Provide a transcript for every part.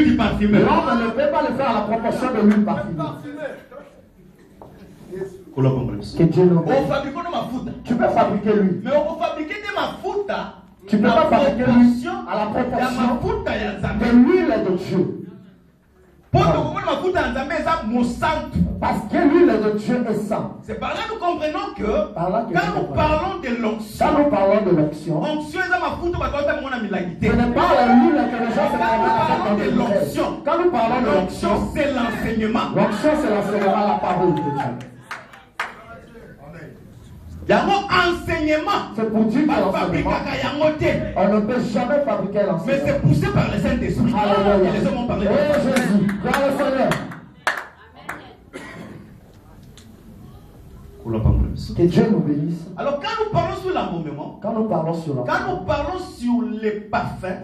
du parfumeur. L'homme ne peut pas le faire à la proportion de l'huile parfumée. Que Dieu nous bénisse. Tu peux fabriquer l'huile. Mais on peut fabriquer des mafuta. Tu ne peux pas fabriquer l'huile à la proportion de l'huile de Dieu. Parce que l'huile de Dieu est sainte. C'est par là que nous comprenons que quand nous parlons de l'onction, onction, ce n'est pas l'huile que les gens se parlent de l'onction. Quand nous parlons de l'onction, c'est l'enseignement. L'onction, c'est l'enseignement à la parole de Dieu. Il y a un enseignement. C'est pour dire que l'enseignement, on ne peut jamais fabriquer l'enseignement. Mais c'est poussé par le Saint-Esprit. Alléluia. Les hommes ont parlé. Oh Jésus, gloire au Seigneur. Que Dieu nous bénisse. Alors quand nous parlons sur l'embaumement, quand nous parlons sur les parfums,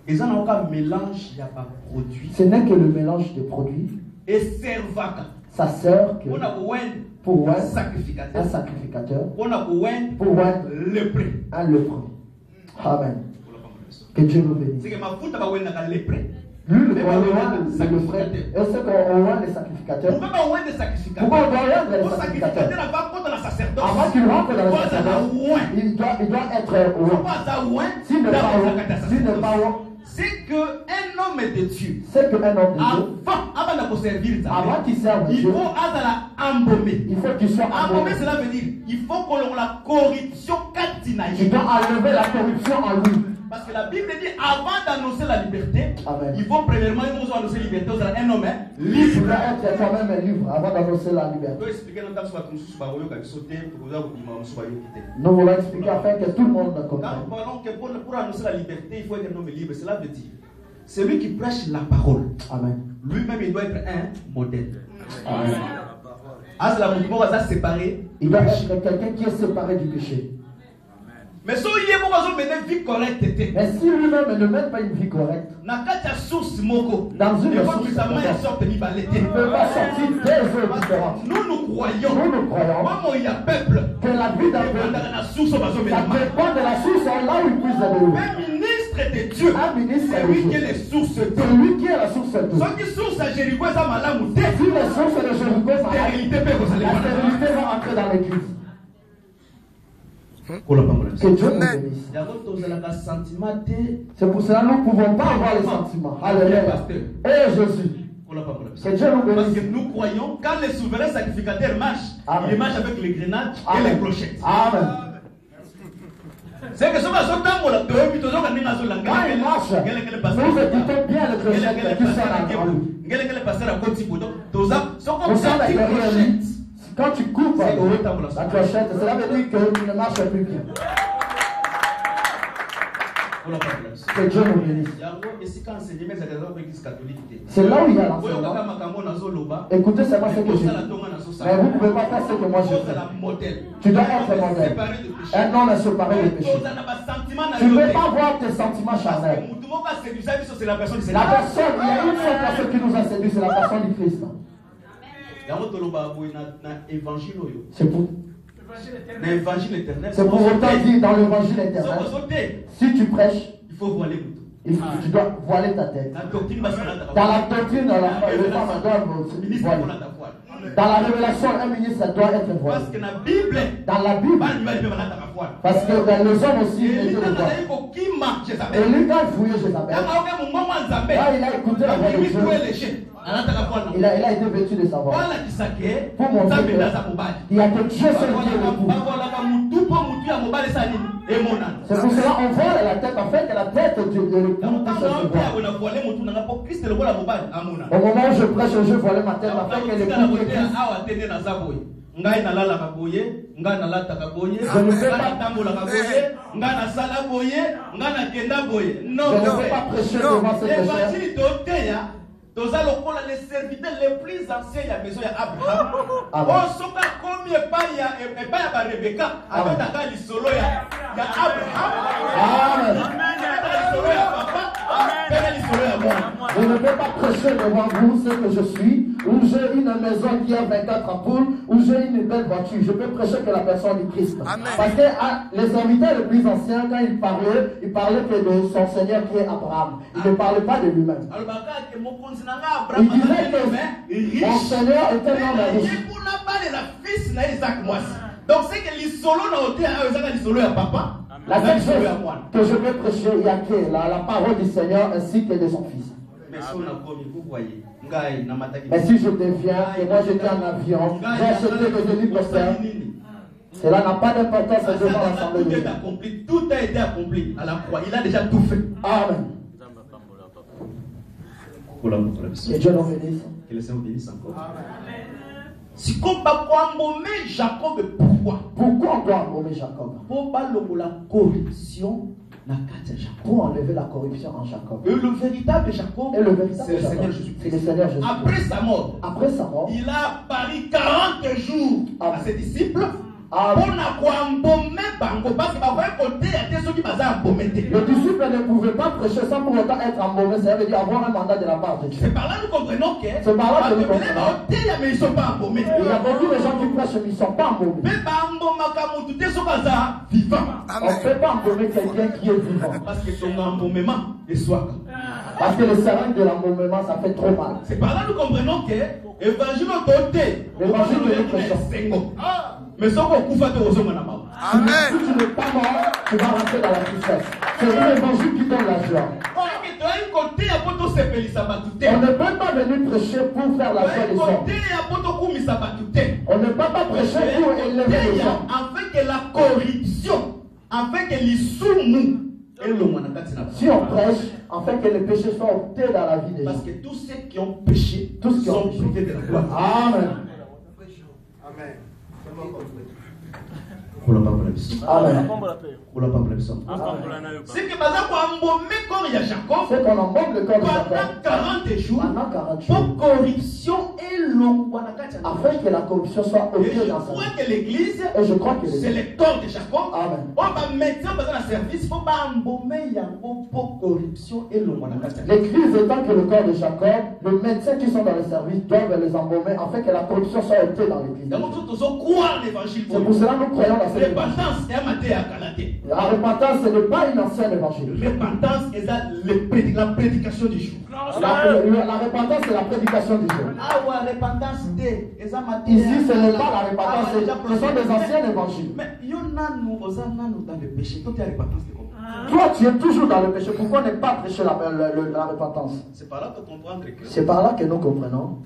ils ont encore un mélange, il n'y a pas de produit. Ce n'est que le mélange des produits. Et servaka. Ça sert que pour un sacrificateur, pour un lépreux. Amen. Que Dieu nous bénisse. Lui, le frère, et ce qu'on oint les sacrificateurs. Pourquoi on oint les sacrificateurs? Pourquoi on doit oindre les sacrificateurs? Avant qu'il rentre dans le sacerdoce, il doit être oint. S'il n'est pas oint, c'est qu'un homme de Dieu, avant qu'il serve Dieu, il faut embaumer. Il faut qu'il soit embaumer. Cela veut dire il faut qu'on ait la corruption katina. Tu dois enlever la corruption en lui. Parce que la Bible dit avant d'annoncer la liberté, Amen. Il faut premièrement annoncer la liberté aux un homme libre. Tu dois être toi-même libre avant d'annoncer la liberté. Nous voulons expliquer afin que tout le monde comprenne. Quand nous parlons que pour annoncer la liberté, il faut être un homme libre. Cela veut dire celui qui prêche la parole. Amen. Lui-même, il doit être un modèle. Amen. Il doit être quelqu'un qui est séparé du péché. Mais si lui-même ne mène pas une vie correcte, dans une source, il ne peut pas sortir des eaux différentes. Nous croyons que la vie d'un peuple, ça dépend de la source là où il puise de l'eau. Un ministre de Dieu, c'est lui qui est la source de C'est lui qui est la source de Dieu. Si les sources de Jéricho sont malades, la stérilité va entrer dans l'église. Que Dieu nous bénisse. C'est pour cela que nous ne pouvons pas avoir les sentiments. Alléluia. Oh Jésus. Que Dieu nous bénisse. Parce que nous croyons, quand les souverains sacrificateurs marchent, ils marchent avec les grenades et les clochettes. Amen. C'est que ce que quand il marche, nous écoutons bien les clochettes qui sont en lui. Quand tu coupes la clochette, cela veut dire que tu ne marches plus bien. Que Dieu nous bénisse. C'est là où il y a l'enseignement. Écoutez seulement ce que je dis. Mais vous ne pouvez pas faire ce que moi je fais. Tu dois être modèle. Un homme est séparé du péché. Tu ne peux pas voir tes sentiments charnels. La personne, il y a une seule personne qui nous a séduit, c'est la personne du Christ. C'est pour l'évangile éternel. C'est pour autant dire dans l'évangile éternel. Si tu prêches, il faut voiler. Tu dois voiler ta tête. Dans la doctrine, le femme doit voiler. Dans la révélation, un ministre doit être voilé. Dans la Bible, parce que les hommes aussi étaient le voile. Et lui, quand il fouillait Jézabel, il a écouté la voix de Dieu. Il a été vêtu de sa voix. Pour montrer qu'il y a que Dieu seul qui est l'époux. C'est pour cela qu'on voile la tête, afin que la tête de l'époux puisse se voir. Au moment où je prêche, je voile ma tête, afin que l'époux puisse. Je ne peux pas prêcher devant ce péché. Les serviteurs les plus anciens, il y a besoin d'Abraham. Oh, ce qu'on a commis, et pas Rebecca, avec la solo, il y a Abraham. Je ne peux pas prêcher devant vous ce que je suis, ou ou j'ai une maison qui a 24 ampoules, ou j'ai une belle voiture, je peux prêcher que la personne du Christ. Amen. Parce que les serviteurs les plus anciens, quand ils parlaient que de son Seigneur qui est Abraham. Ils ne parlaient pas de lui-même. Il disait que mon Seigneur était un homme riche. Donc c'est que l'isolo n'a été l'isolo à papa. La seule chose que je peux prêcher, il y a que la parole du Seigneur ainsi que de son Fils. Mais si je deviens, et moi j'étais en avion, j'ai acheté des hélicoptères, cela n'a pas d'importance devant l'Assemblée de Dieu. Tout a été accompli à la croix. Il a déjà tout fait. Amen. Que Dieu nous bénisse. Que le Seigneur bénisse encore. Si on va embaumer Jacob, pourquoi? Pourquoi on doit embaumer Jacob? Pour la corruption. Pour enlever la corruption en Jacob. Et le véritable Jacob, c'est le Seigneur Jésus. C'est le Seigneur Jésus. Après sa mort, il a apparu 40 jours à ses disciples. Les disciples ne pouvaient pas prêcher sans pour autant être embaumés. Ça veut dire avoir un mandat de la part de Dieu. C'est par là que nous comprenons que c'est par là que nous comprenons. Mais ils ne sont pas embaumés. Il y a beaucoup de gens qui prêchent mais ils ne sont pas embaumés. On ne peut pas embaumer quelqu'un qui est vivant. Parce que son embaumement est soit. Parce que le seringue de l'embaumement, ça fait trop mal. C'est par là que nous comprenons que l'évangile de nous prêchons. Mais sans qu'on couvre de aux hommes en amont. Amen. Si tu n'es pas mort, tu vas rentrer dans la tristesse. C'est l'évangile qui donne la joie. On ne peut pas venir prêcher pour faire la joie des hommes. On ne peut pas prêcher pour élever les gens. Afin que la corruption, afin que les sous-nous, si on prêche, afin que les péchés soient ôtés dans la vie des gens. Parce que tous ceux qui ont péché, sont privés de la gloire. Amen. Amen. Amen. C'est que c'est qu'on embaume le corps de Jacob pendant 40 jours pour corruption et long afin que la corruption soit ôtée dans sa vie. Que l'église, et je crois que c'est le corps de Jacob. Amen. On va mettre dans un service, il faut pas embaumer pour corruption et long. L'église étant que le corps de Jacob, les médecins qui sont dans le service doivent les embaumer afin que la corruption soit ôtée dans l'église. C'est pour cela que nous croyons dans cette repentance. La repentance, ce n'est pas une ancienne évangile. Repentance est la prédication du jour. La repentance, c'est la prédication du jour. Ici, ce n'est pas la repentance, ce sont des anciennes évangiles. Mais il y en a nous dans le péché. Toi, tu as la repentance. Toi, tu es toujours dans le péché. Pourquoi ne pas prêcher la repentance? C'est par là que comprendre que c'est par là que nous comprenons.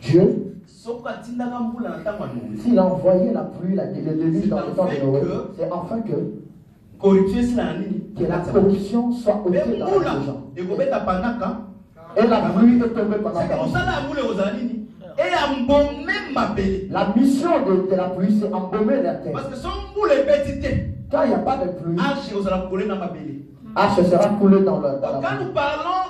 Dieu, s'il a envoyé la pluie, le déluge dans le temps de Noé, c'est afin que la corruption soit ôtée dans les gens. Et la pluie est tombée pendant 40 ans. La mission de la pluie, c'est embaumer la terre. Quand il n'y a pas de pluie, Arche sera coulée dans la Quand nous parlons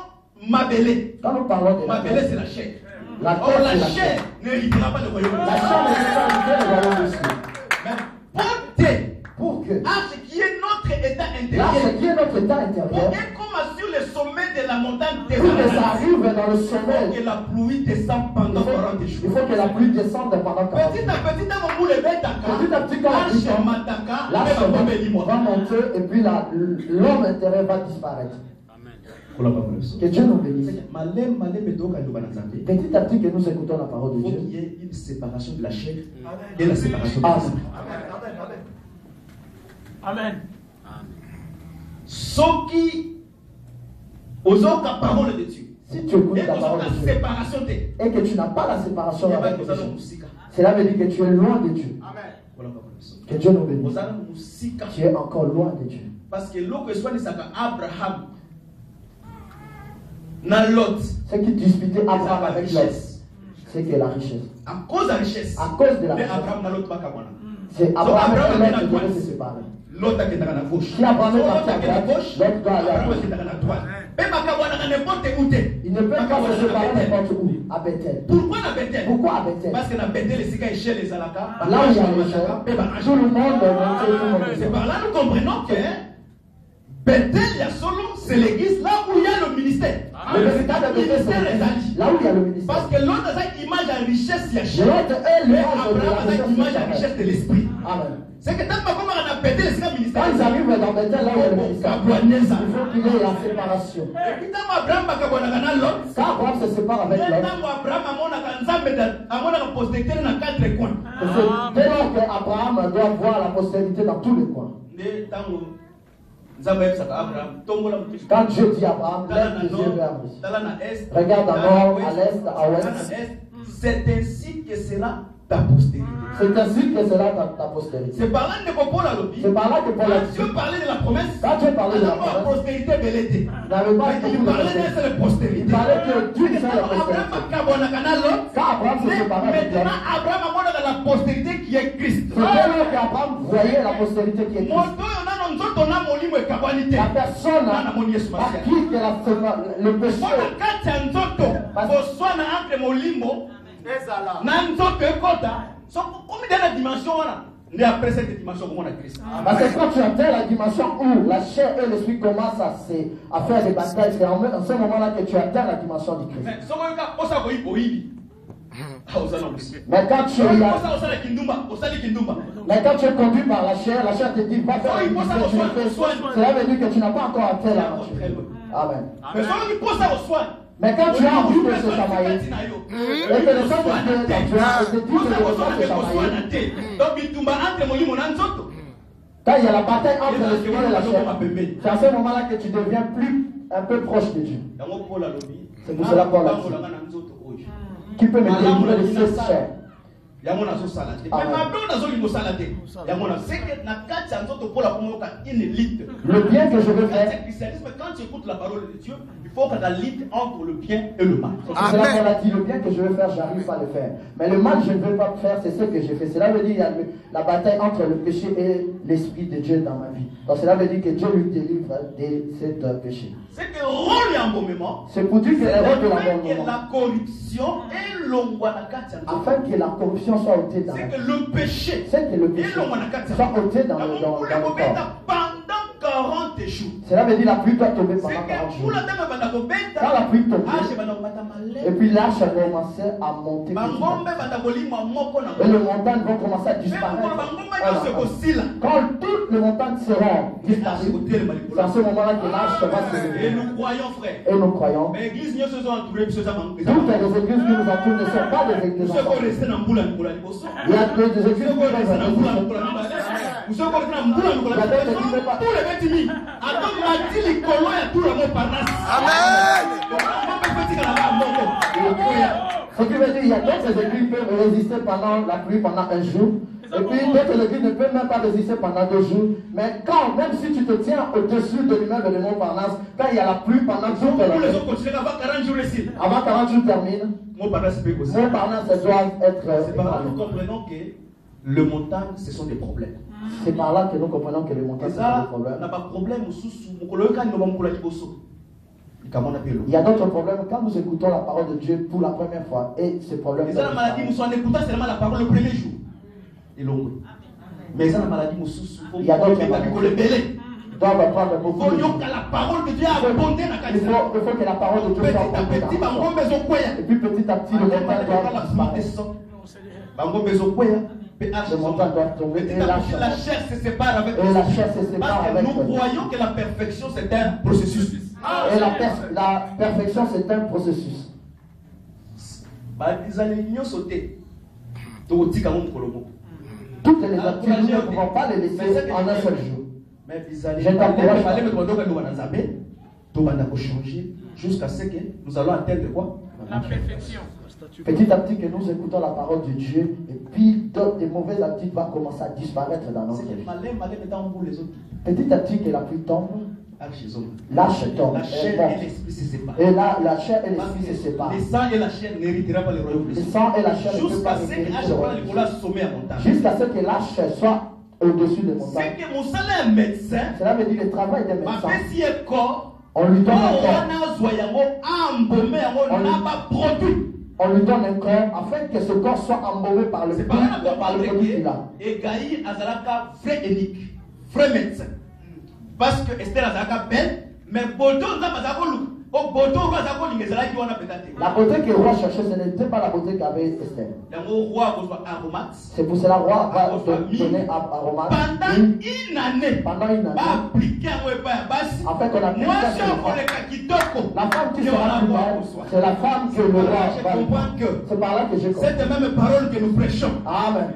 Mabélé, quand nous parlons de Mabélé, c'est la chair. La chair n'héritera pas le royaume. La chair n'héritera pas le royaume de Dieu. Pour que Arche qui est notre état intérieur. L'arche qui est notre état intérieur. Et comme sur le sommet de la montagne pour que ça arrive dans le sommet. Il faut que la pluie descende pendant 40 jours. Il faut que la pluie descende pendant 40 jours. Petit à petit, quand vous levez petit à petit, quand l'arche va monter et puis l'homme intérieur va disparaître. Que Dieu nous bénisse. Petit à petit que nous écoutons la parole de Dieu. Il faut qu'il y ait une séparation de la chair et la séparation de l'esprit. Amen. Ceux qui osent la parole de Dieu. Si tu écoutes la parole de Dieu et que tu n'as pas la séparation avec Dieu, cela veut dire que tu es loin de Dieu. Que Dieu nous bénisse. Tu es encore loin de Dieu. Parce que l'eau que soit Abraham n'a Lot. Ce qui disputait Abraham avec Lot, c'est que la richesse. À cause de la richesse. À cause de la richesse. Abraham n'a Lot pas qu'à moi. C'est Abraham et Lot qui devaient se séparer. L'autre qui est à la gauche. Si Abraham est parti à gauche, l'autre doit aller à droite. Il ne peut pas se séparer n'importe où. À Bethel. Pourquoi à Bethel? Pourquoi à Bethel? Parce que à Bethel, les cigares chez les Alaka. Là où il y a les gens, tout le monde est monté, tout le monde c'est par là que nous comprenons que Bethel, c'est l'église là où il y a le ministère. ministère. Le véritable ministère, c'est là où il y a le ministère. Parce que l'autre a une image de richesse, il y a chair. L'autre est l'image de Abraham a une image de la richesse de l'esprit. Amen. C'est que tant qu'on a pété le ministère. Quand ils arrivent dans Bethel, là où il y a le ministère, il faut qu'il y ait la séparation. Et puis quand Abraham a l'autre, quand Abraham se sépare avec l'autre, c'est dès lors qu'Abraham doit voir la postérité dans tous les coins. Quand Dieu dit à Abraham, lève les yeux vers lui. Regarde à nord, à l'est, à l'ouest. C'est ainsi que sera ta postérité. C'est ainsi que sera ta postérité. C'est par là que Paul a dit. C'est par là que Paul a dit. Dieu parlait de la promesse. Quand Dieu parlait de la promesse, postérité bellété. il n'avait pas Il parlait d'une seule postérité. Il parlait que d'une seule postérité. Quand Abraham se séparait avec l'autre, maintenant Abraham a montré la postérité qui est Christ. c'est dès lors qu'Abraham voyait la postérité qui est Christ. La personne à qui que le péché. Parce que quand tu atteins la dimension où la chair et l'esprit commencent à faire des batailles, c'est en ce moment-là que tu atteins la dimension du Christ. Mais quand tu es conduit par la chair te dit va faire ce que tu fais. Cela veut dire que tu n'as pas encore atteint la maturité. Amen. Mais quand tu as envie de se chamailler, et que le sang de Dieu est en toi, et que Dieu te demande de chamailler, quand il y a la bataille entre l'esprit et la chair, c'est à ce moment-là que tu deviens un peu proche de Dieu. C'est pour cela qu'on l'a dit. Qui peut me délivrer de cette chair? Le bien que je veux faire, quand tu écoutes la parole de Dieu, il faut que la lutte entre le bien et le mal. C'est cela qu'on a dit, le bien que je veux faire, j'arrive pas à le faire. Mais le mal, je ne veux pas faire, c'est ce que j'ai fait. Cela veut dire qu'il y a la bataille entre le péché et l'esprit de Dieu dans ma vie. Donc cela veut dire que Dieu lui délivre de cet péché. C'est que rôle et embaumement. C'est pour dire que le rôle de l'embaumement. La corruption et l'ongwanakati. Afin que la corruption soit ôtée dans c'est que le péché. C'est que le péché soit ôté dans le corps. Pendant 40 jours. Cela veut dire la pluie doit tomber pendant 40 jours. Quand la pluie tombe, et puis l'arche a commencé à monter. Et les montagnes vont commencer à disparaître. Quand toutes les montagnes seront disparues, c'est à ce moment-là que l'arche va se lever. Et nous croyons, frère. Et nous croyons. Mais l'église, nous sommes entourés, toutes les églises qui nous entourent ne sont pas des églises. Il y a des églises qui sont ce qui veut dire qu'il y a d'autres églises qui peuvent résister pendant la pluie pendant un jour. Et puis d'autres églises ne peuvent même pas résister pendant 2 jours. Mais quand, même si tu te tiens au-dessus de l'immeuble de Montparnasse, quand il y a la pluie pendant toute la nuit, avant 40 jours termine, Montparnasse doit être. C'est par là que nous comprenons que les montagnes, ce sont des problèmes. C'est par là que nous comprenons que les montagnes sont des problèmes. Il y a d'autres problèmes quand nous écoutons la parole de Dieu pour la première fois. Et ces problèmes. La maladie, nous en écoutant seulement la parole le premier jour. Mais la maladie, il y a d'autres maladies. Doivent apprendre beaucoup. Il faut que la parole de Dieu abonde dans la il faut que la parole de Dieu soit abondée. Et puis petit à petit, le montagne doit tomber. Et la chair se sépare avec nous. Parce que nous croyons que la perfection c'est un processus. Et la perfection c'est un processus. Toutes les activités, nous ne pouvons pas les laisser en un seul jour. Je t'encourage à changer jusqu'à ce que nous allons atteindre quoi? La perfection. Petit à petit que nous écoutons la parole de Dieu, et puis des mauvaises habitudes vont commencer à disparaître dans notre vie. Petit à petit que la pluie tombe, l'arche tombe. La chair et l'esprit se séparent. Et là, la chair et l'esprit se séparent. Le sang et la chair n'héritera pas le royaume. Le sang et la chair ne peuvent pas hériter le royaume. Jusqu'à ce que l'arche soit au-dessus des montagnes. C'est que mon salaire est médecin. Cela veut dire le travail des médecins. On lui donne un corps. On lui donne un corps afin que ce corps soit embaumé par le produit qu'il a. Et Gaï Azalaka, vrai unique, vrai médecin. Parce que Esther Azalaka belle, mais Bodo Zamazako La beauté que le roi cherchait, ce n'était pas la beauté qu'avait Esther. C'est pour cela que le roi va donner Aromat pendant une année. En fait, on a pris ça sur la femme qui sera plus belle, c'est la femme que le roi va. C'est par là que j'ai compris. Cette même parole que nous prêchons. Amen.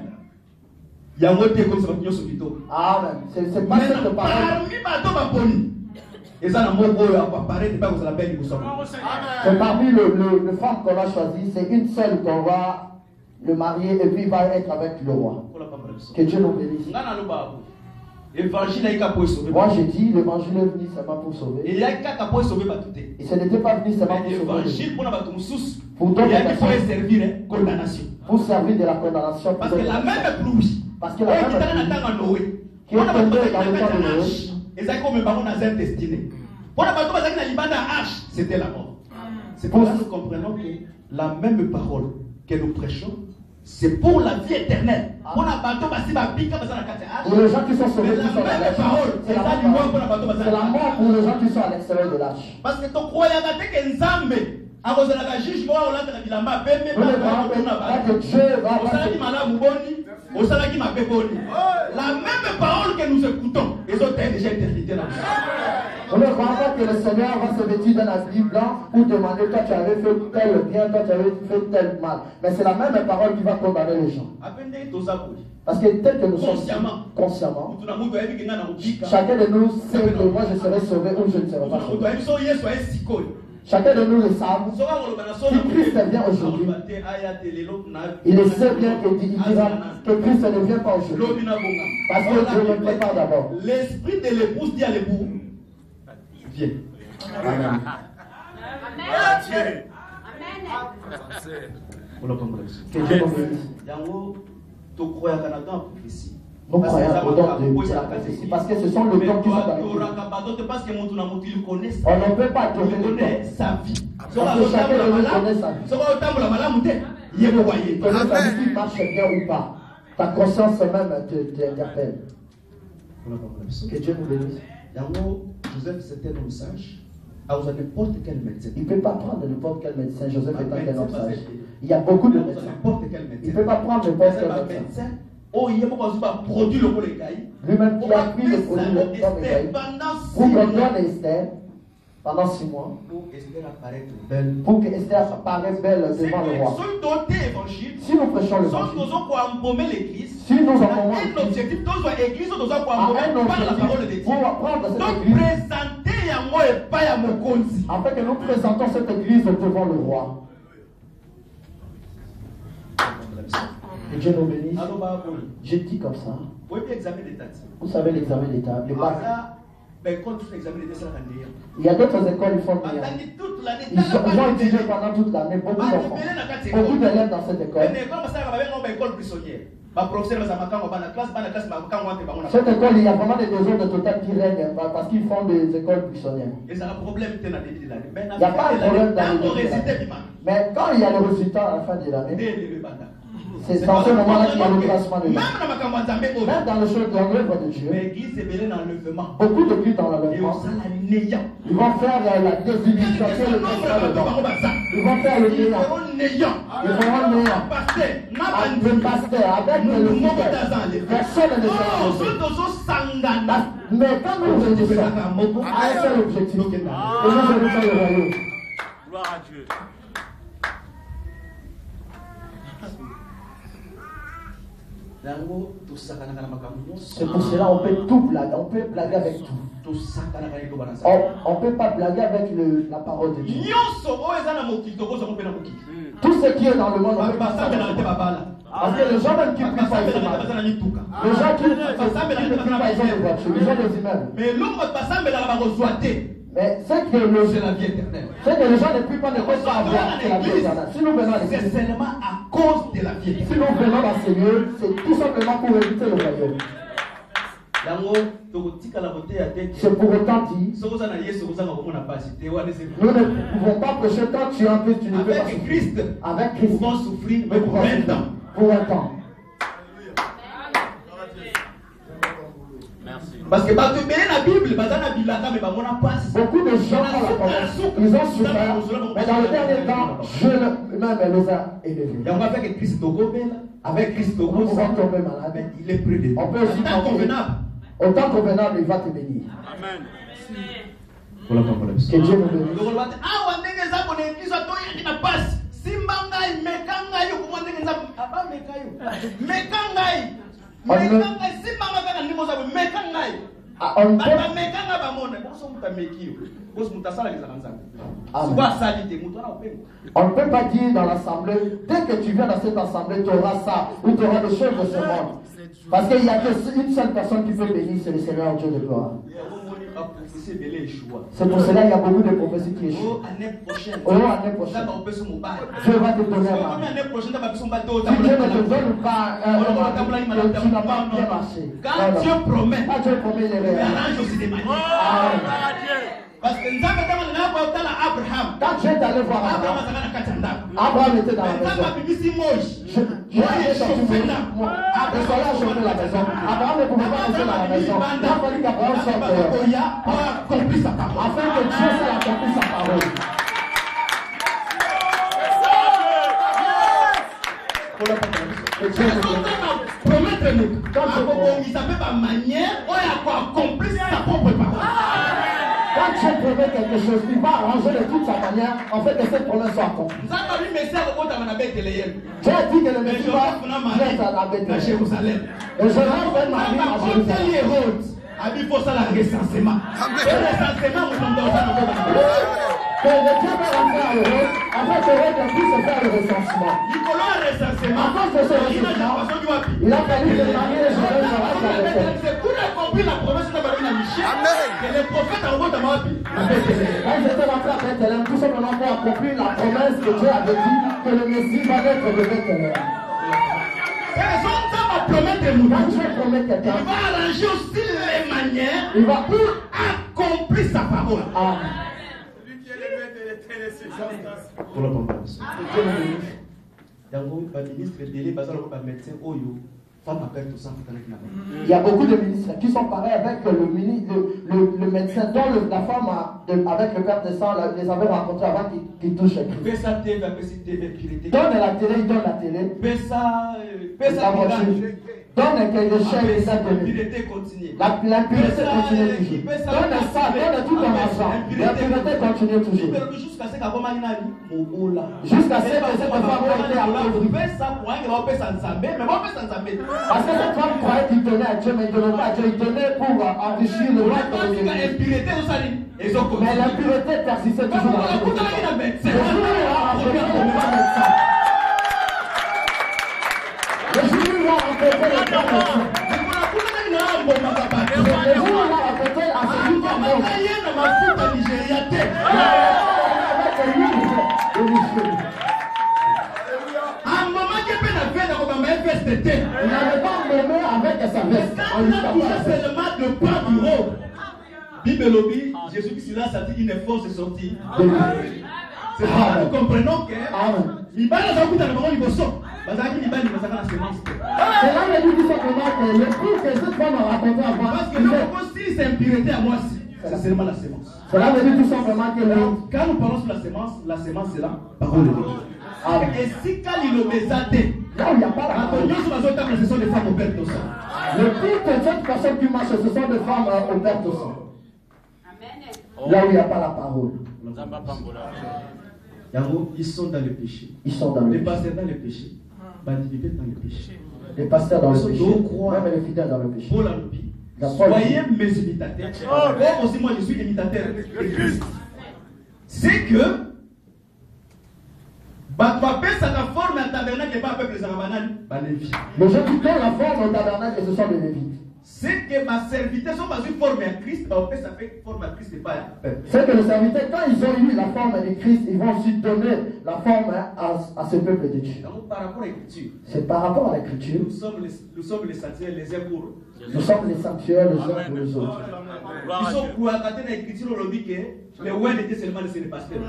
Amen. C'est pas cette parole. C'est parmi le femmes qu'on a choisi, c'est une seule qu'on va le marier et puis il va être avec le roi. Que Dieu nous bénisse. Moi j'ai dit, l'évangile est venu seulement pour sauver. Et ce n'était pas venu seulement pour sauver. Pour d'autres personnes, pour servir de la condamnation. Parce que la même pluie, parce que la même pluie qui est tombée dans le temps de Noé, c'était la mort. C'est pour ça que nous comprenons que la même parole que nous prêchons, c'est pour la vie éternelle. Pour les gens qui sont sauvés, qui sont dans l'arche, c'est la mort pour les gens qui sont à l'extérieur de l'arche. Parce que tu crois que Nzambe a un jugement au lendemain de la mort, la même parole que nous écoutons, les autres ont déjà interprété dans le on ne croit pas que le Seigneur va se vêtir d'un habit blanc pour demander toi tu avais fait tel bien, toi tu avais fait tel mal. Mais c'est la même parole qui va condamner les gens. Parce que tel que nous sommes consciemment, chacun de nous sait que moi je serai sauvé ou je ne serai pas sauvé. Chacun de nous le sait. Si Christ vient aujourd'hui, il sait bien qu'il dira que Christ ne vient pas aujourd'hui. Parce que Dieu le prépare d'abord. L'esprit de l'épouse dit à l'époux, viens. Amen. Que Dieu nous bénisse. Nous croyons au don de la prophétie parce que ce sont les dons qui sont dans le monde. On ne peut pas donner le don. Sa vie. Parce que chacun de nous connaît sa vie. Que notre vie marche bien ou pas. Ta conscience même t'interpelle. Que Dieu nous bénisse. Joseph, c'était un homme sage. À n'importe quel médecin. Il ne peut pas prendre n'importe quel médecin. Joseph est un homme sage. Il y a beaucoup de médecins. Il ne peut pas prendre n'importe quel médecin. Lui-même qui a pris le produit de l'Égaï pour qu'on donne Esther pendant 6 mois pour que Esther apparaisse belle devant le roi. Si nous prêchons l'évangile, si nous emmenons l'église pour prendre cette église, afin que nous présentons cette église devant le roi. Que Dieu nous bénisse. Je dis comme ça. Vous savez l'examen d'État. Il y a d'autres écoles qui font bien. Ils ont étudié pendant toute l'année. Beaucoup d'enfants. Beaucoup d'élèves dans cette école. Cette école, il y a vraiment des désordres total qui règnent parce qu'ils font des écoles buissonnières. Il n'y a pas de problème dans le début. Mais quand il y a le résultat à la fin de l'année, c'est dans ce moment-là qu'il y a le classement de Dieu. Même dans le show de l'œuvre de Dieu, beaucoup de culs dans l'enlèvement, ils vont faire la désignation, le classement de Dieu. Ils vont faire le néant. Ils feront le néant. Avec le pasteur, avec le leader. Personne ne sera. Mais quand nous réunissons à un seul objectif, et nous réunissons le royaume. Gloire à Dieu. C'est pour cela qu'on peut tout blaguer, on peut blaguer avec tout. On ne peut pas blaguer avec la parole de Dieu. Tout ce qui est dans le monde, on peut pas ça. Parce que les gens même qui ne prient pas, ils sont mal. Les gens qui ne prient pas, ils ont des voitures, ils ont des immeubles. Mais c'est que la vie éternelle. C'est que les gens ne prient pas, ne peuvent pas avoir la vie éternelle. Si nous venons à l'église, c'est seulement à cause de la vie éternelle. Si nous venons dans ces lieux, c'est tout simplement pour éviter le royaume. C'est pour autant dit, nous ne pouvons pas prêcher tant tu es en Christ, tu ne peux pas souffrir. Avec Christ, nous pouvons souffrir pour un temps. Pour un temps. Merci. Parce que la Bible, beaucoup de gens ont la promesse, ils ont souffert, mais dans le dernier temps, Dieu même les a élevés. Avec Christ, on peut tomber malade, il est près de nous. On peut aussi tomber au temps convenable, il va te bénir. Amen. Que Dieu nous bénisse. On ne peut pas dire dans l'assemblée, dès que tu viens dans cette assemblée, tu auras ça, ou tu auras des choses de ce monde. Parce qu'il n'y a qu'une seule personne qui peut bénir, c'est le Seigneur Dieu de gloire. C'est pour cela qu'il y a beaucoup de prophéties qui échouent. L'année prochaine, Dieu va te donner un mari. Si Dieu ne te donne pas un mari, tu n'as pas bien marché. Quand Dieu promet, il est réel. Il arrange aussi des manières. Parce que quand Dieu est allé voir Abraham était dans la maison. Je l'ai sorti la maison. Abraham ne pouvait pas rester dans la maison. Il a fallu qu'Abraham sorte dehors. Afin que Dieu soit accompli sa parole. Promettez-nous. Quand il s'appelle par manière, on a accompli sa propre parole. Quand Dieu promet quelque chose, il va arranger de toute sa manière en fait que cette promesse soit accomplie. Dieu a dit que le Messie va mettre à la Bethléem. Et je vais faire ma vie à Jérusalem. Il faut ça la recensement. Le recensement, vous que le Dieu va rentrer à l'heure, afin que l'autre puisse faire le recensement. À cause de ce recensement, il a fallu que Marie et Joseph se rendent à Bethléem. C'est pour accomplir la promesse de Michel que les prophètes ont envoyé à Bethléem. Quand ils étaient rentrés à Bethléem, tout simplement pour accomplir la promesse que Dieu avait dit que le Messie va naître de Bethléem. Quand Dieu promet quelqu'un, il va arranger aussi les manières il va pour accomplir sa parole. Amen. Il y a beaucoup de ministres qui sont pareils avec le médecin dont la femme avec le père de sang les avait rencontrés avant qu'il touche Christ. Donne la télé, il donne la télé. La voiture. Donne un cahier de chèque, il a donné. L'impureté continue toujours. Donne ça, donne tout ton argent. L'impureté continue toujours. Jusqu'à ce que cette femme ait été appauvrie. Parce que cette femme croyait qu'il donnait à Dieu, mais il ne donnait pas à Dieu, il donnait pour enrichir le roi de l'Église. Mais l'impureté persistait toujours dans la vie. Le jour où il a rencontré le grand médecin. Le jour où il a rencontré à celui qui a mort. Il n'avait pas mené avec sa veste. On lui a touché seulement le pas du haut. Bible lobby, Jésus-Christ là, ça dit une force est sortie. C'est ça, nous comprenons que cela veut dire tout simplement que le prix que cette femme a raconté avant. Parce que si c'est impureté à moi, c'est seulement la sémence. Cela veut dire tout simplement que quand nous parlons sur la sémence c'est la parole de Dieu. Et si quand il le met là où il n'y a pas la parole, ce sont des femmes au père de sang. Le prix que cette personne qui marche, ce sont des femmes au père de sang. Là où il n'y a pas la parole. Ils sont dans le péché. Ils sont dans le péché. Les pasteurs dans le péché. Dans le péché. Les pasteurs dans le péché. Même les fidèles dans le péché. Soyez mes imitateurs. Comme aussi moi je suis imitateur de Christ. C'est que les gens qui donnent la forme au tabernacle, ce sont les Lévites. C'est que ma serviteur sont dans une forme à Christ, ça fait forme à Christ n'est pas à peuple. C'est que les serviteurs, quand ils ont eu la forme de Christ, ils vont aussi donner la forme à ce peuple de Dieu. Donc par rapport à l'écriture. C'est par rapport à l'écriture. Nous sommes les sanctuaires les uns pour. Nous sommes les sanctuaires les uns pour les autres. Ils sont pour accater l'écriture aujourd'hui que le roi était seulement les pasteurs.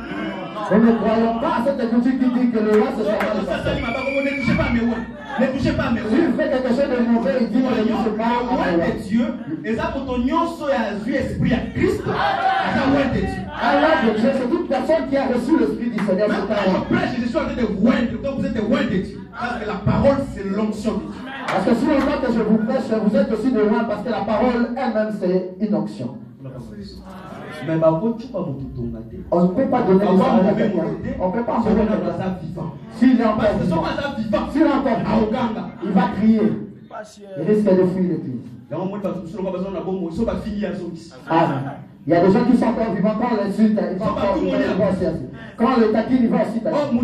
Nous ne croyons pas à cette écriture qui dit que le roi c'est seulement les pasteurs. On ne touche pas mes rois. Ne touchez pas à mes S'il fait quelque chose de mauvais, il dit ne touchez pas à mes loin de Dieu. Et ça, pour ton nyonso et vu esprit à Christ, ça loin de Dieu. Alors de Dieu, c'est toute personne qui a reçu l'Esprit du Seigneur. Même quand je prêche, je suis en train de oindre. Donc vous êtes loin de Dieu. Parce que la parole, c'est l'onction de Dieu. Parce que si le temps que je vous prêche, vous êtes aussi de loin parce que la parole elle-même, c'est une onction. Mais on ne peut pas donner des paroles à quelqu'un. On ne peut pas donner s'il est encore vivant, s'il est encore vivant, il va crier. Il risque de fuir l'église. Il y a des gens qui sont encore vivants quand on l'insulte, ils vont encore vivre aussi. Quand on le taquine, il va aussi taquiner.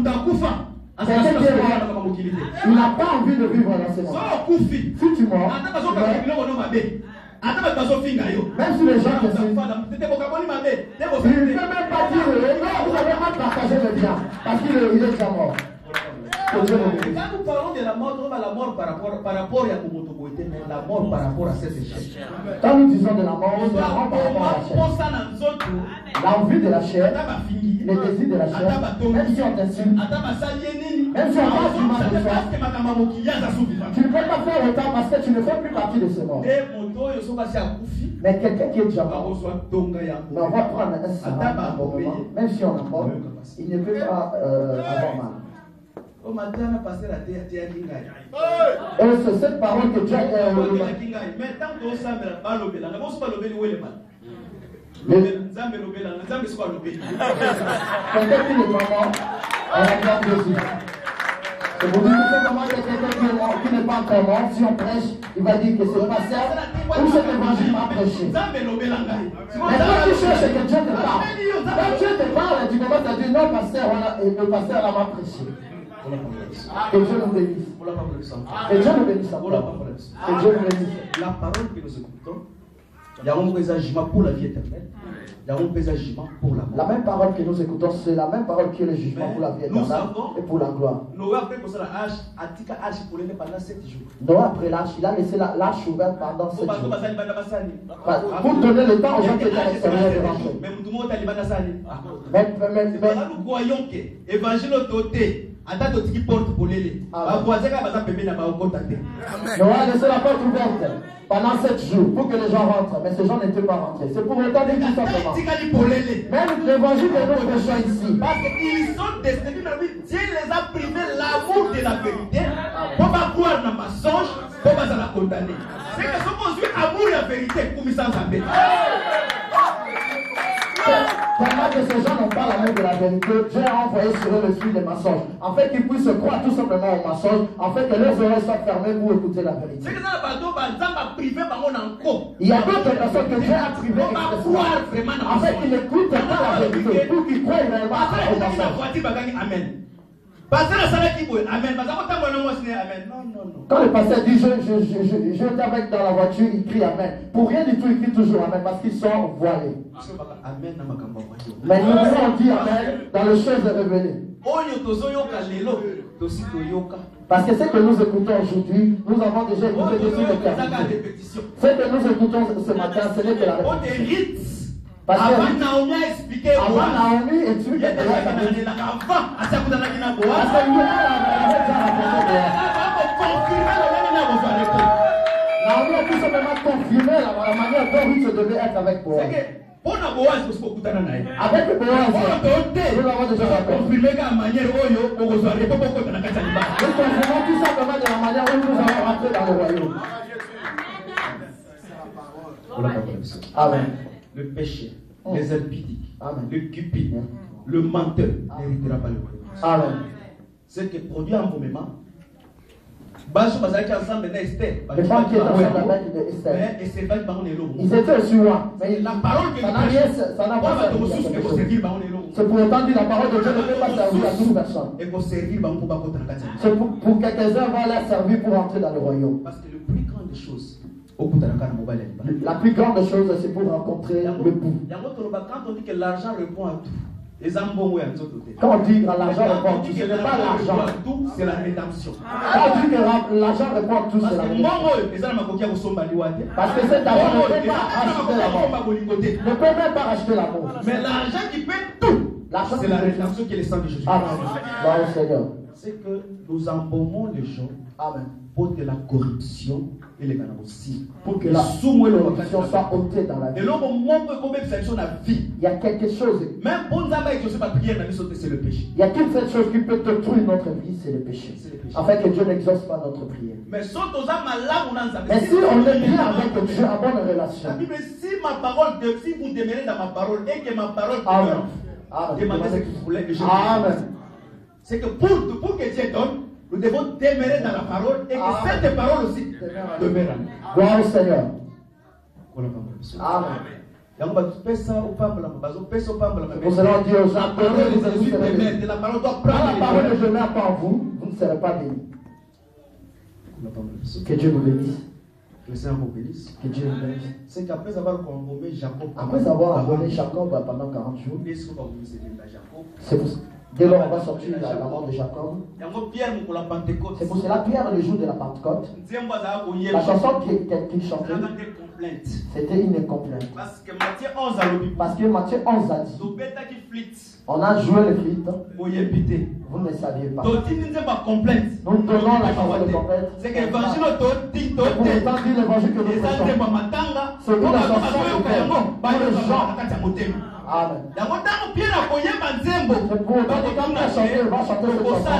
Il n'a pas envie de vivre dans ce monde. Si tu meurs, même si les gens te suivent, il ne peut même pas dire non, vous n'avez pas partagé le bien, parce qu'il est déjà mort. Quand nous parlons de la mort, on va la mort par rapport à Kumotoboïté, mais la mort par rapport à cet échec. Quand nous disons de la mort, c'est la mort par rapport à la chair. L'envie de la chair, les désirs de la chair, même si on t'insulte, même si on passe du mal de toi, tu ne peux pas faire autant parce que tu ne fais plus partie de ce monde. Mais quelqu'un qui est déjà mort, mais on va prendre un moment, même si on a mort, il ne peut pas avoir mal. Et c'est cette parole que Dieu a quelqu'un qui est mort, on regarde dessus. Et vous dites que comment il y a quelqu'un qui n'est pas encore mort, si on prêche, il va dire que c'est pas ça, ou cet évangile m'a prêché. Mais quand tu cherches que Dieu te parle, quand Dieu te parle, tu commences à dire non, pasteur, le pasteur m'a prêché. Que Dieu nous bénisse. Que Dieu nous bénisse. Que Dieu nous bénisse. La parole que nous écoutons, il y a un présagement pour la vie éternelle. Il y a un présagement pour la mort. La même parole que nous écoutons, c'est la même parole qui est le jugement pour la vie éternelle et pour la gloire. Noé, après pour ça, l'âge, Atika H pour l'année pendant 7 jours. Noé, après l'âge, il a laissé l'âge ouverte pendant 7 jours. Pour donner le temps aux gens qui étaient à l'extérieur de rentrer. Mais nous croyons que l'évangile est attends qui porte pour les voisins qui va pembe na baokota te. Noé a laissé la porte ouverte pendant 7 jours pour que les gens rentrent, mais ces gens n'étaient pas rentrés. C'est pour autant dire tout simplement. Même l'évangile que nous prêchons ici. Parce qu'ils sont destinés, Dieu les a privés l'amour de la vérité pour pas croire dans le mensonge, pour pas la condamner. C'est que ce qu'on suit amour de la vérité pour nous sans embêter. Tellement que ces gens n'ont pas l'amour de la vérité, Dieu a envoyé sur eux le fil des mensonges, en fait qu'ils puissent croire tout simplement aux mensonges, en fait que leurs oreilles soient fermées pour écouter la vérité. Il y a d'autres personnes que Dieu a privées expressement, en fait qu'ils n'écoutent pas la vérité, pour qu'ils croient réellement aux mensonges. Quand le pasteur dit je étais avec dans la voiture, il crie Amen. Pour rien du tout, il crie toujours Amen parce qu'ils sont voilés. Mais nous devons dire Amen dans les choses révélées. Parce que ce que nous écoutons aujourd'hui, nous avons déjà écouté dessus l'éternité. Ce que nous écoutons ce matin, ce n'est que la répétition. Parce que avant Naomi explique avant Naomi explique que Naomi a tout simplement confirmé la manière dont Ruth devait être avec Boaz. Avec le Boaz, nous avons déjà confirmé la manière où nous confirmons tout simplement de la manière où nous allons rentrer dans le royaume. Amen. Le péché, les impudiques, le cupide, le menteur n'héritera pas le royaume. Amen. C'est que produit un bon moment. Les femmes qui étaient ensemble avec Esther, ils étaient aussi loin, mais la parole que ça n'a pas servi. C'est pour autant dire la parole de Dieu ne peut pas servir à toute personne. C'est pour quelques-uns va leur servir pour entrer dans le royaume. Parce que le plus grand des choses, la plus grande chose, c'est pour rencontrer le bout. Quand on dit que l'argent répond à tout, quand on dit que l'argent répond à tout, ce n'est pas l'argent. C'est la rédemption. Quand on dit que l'argent répond à tout, c'est la rédemption. Parce que cet argent ne peut pas acheter la mort. Ne peut même pas acheter la mort. Mais l'argent qui paie tout, c'est la rédemption qui est le sang de Jésus. Amen. Gloire au Seigneur. C'est que nous embaumons les gens. Amen. Pour que la corruption et les gagnants aussi. Pour que la corruption soit ôtée dans la vie. Il y a quelque chose. Même pour nous, c'est le péché. Il y a qu'une seule chose qui peut détruire notre vie, c'est le péché. Afin que Dieu n'exauce pas notre prière. Mais si on est bien avec Dieu, en bonne relation. La Bible, si vous demeurez dans ma parole et que ma parole demeure, demandez ce que vous voulez et je vous donne. C'est que pour que Dieu donne, nous devons demeurer dans la parole et que cette parole aussi demeure. Gloire au Seigneur. Amen. Pour cela, on dit aux gens, la parole doit prendre. La parole ne demeure pas en vous, vous ne serez pas bénis. Que Dieu vous bénisse. Que le Seigneur vous bénisse. Que Dieu vous bénisse. C'est qu'après avoir embaumé Jacob, embaumé Jacob pendant 40 jours, c'est pour dès lors on va sortir la mort de Jacob. C'est pour cela Pierre le jour de la Pentecôte. La chanson qu'il chantait, c'était une complainte. Parce que Matthieu 11 a dit, on a joué le flûte, vous ne saviez pas. Nous donnons la chanson de complainte. C'est que l'évangile dit l'évangile que nous prêchons. C'est une chanson de cœur pour les gens. Amen. C'est pour autant que quand on chanter, on va chanter cette chanson.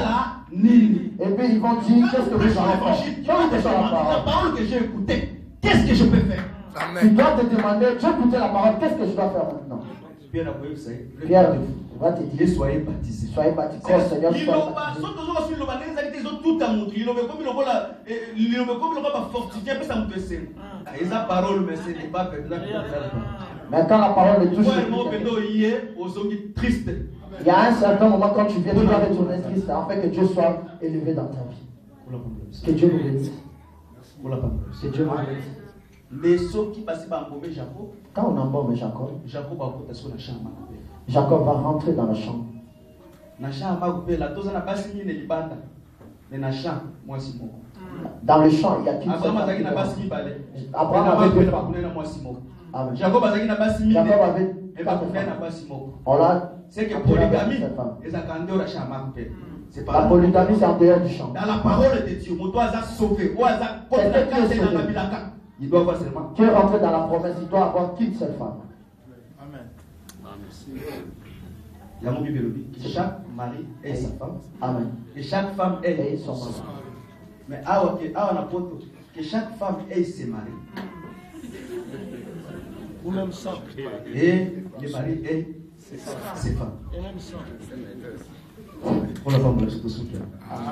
Et puis ils vont dire, qu'est-ce que vous allez faire? La parole que j'ai écoutée, qu'est-ce que je peux faire? Tu dois te demander, j'ai écouté la parole, qu'est-ce que je dois faire maintenant? Pierre va te dire, soyez baptisés. Soyez baptisés. Oh Seigneur, soyez mais quand la parole est touche, il y a un certain moment quand tu viens, tu dois retourner triste afin que Dieu soit élevé dans ta vie. Que Dieu vous bénisse. Que Dieu vous bénisse. Quand on embaume Jacob, Jacob va rentrer dans la chambre. Dans le champ, il y a qu'une seule femme. Abraham avait 2 femmes. Jacob avait 4 femmes. On l'a. C'est que polygamie, la polygamie, c'est en dehors du champ. Dans la parole de Dieu, mon doigt a sauvé. Il doit avoir seulement. Qui est rentré dans la promesse, il doit avoir qu'une seule femme. Amen. Chaque mari est sa femme. Amen. Et chaque femme est son mari. Mais que chaque femme ait ses maris. Et les maris aient ses femmes. On la femme, on la soutient. Amen.